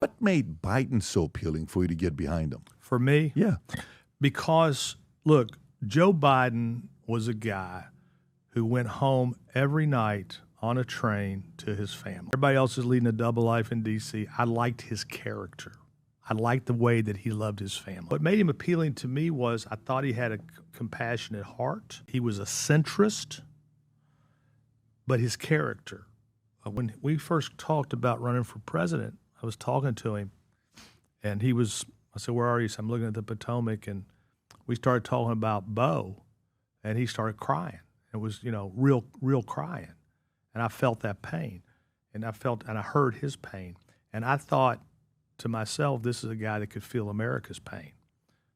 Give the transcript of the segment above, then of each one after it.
What made Biden so appealing for you to get behind him? For me, Yeah. because look, Joe Biden was a guy who went home every night on a train to his family. Everybody else is leading a double life in D.C. I liked his character. I liked the way that he loved his family. What made him appealing to me was I thought he had a compassionate heart. He was a centrist, but his character. When we first talked about running for president, I was talking to him, and I said, where are you? So I'm looking at the Potomac, and we started talking about Bo, and he started crying. It was, real crying. And I felt that pain, and I heard his pain. And I thought to myself, this is a guy that could feel America's pain.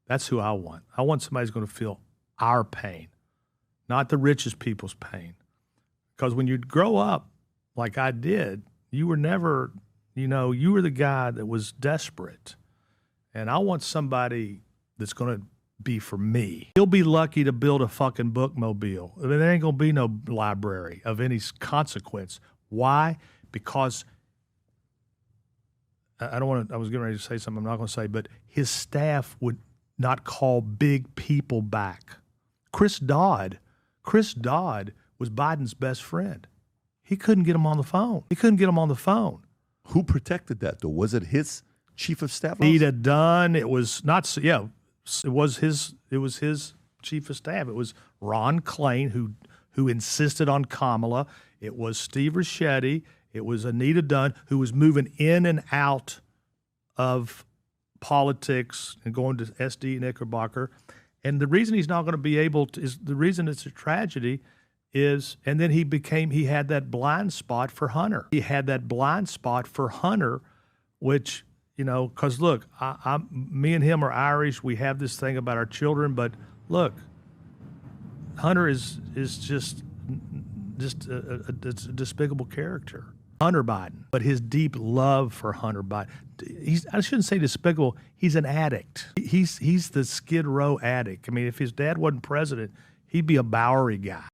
That's who I want. I want somebody who's going to feel our pain, not the richest people's pain. Because when you grow up like I did, you were never, you were the guy that was desperate. And I want somebody that's going to be for me. He'll be lucky to build a fucking bookmobile. I mean, there ain't going to be no library of any consequence. Why? Because I was getting ready to say something I'm not going to say, but his staff would not call big people back. Chris Dodd was Biden's best friend. He couldn't get him on the phone. Who protected that, though? Was it his chief of staff? He'd have done. It was not. Yeah, it was his chief of staff. It was Ron Klain who insisted on Kamala. It was Steve Ricchetti. It was Anita Dunn, who was moving in and out of politics and going to SD Knickerbocker. And the reason he's not going to be able to the reason it's a tragedy is, and then he had that blind spot for Hunter. Which, because look, me and him are Irish. We have this thing about our children, but look, Hunter is just a despicable character. Hunter Biden, but his deep love for Hunter Biden. I shouldn't say despicable. He's an addict. He's the Skid Row addict. I mean, if his dad wasn't president, he'd be a Bowery guy.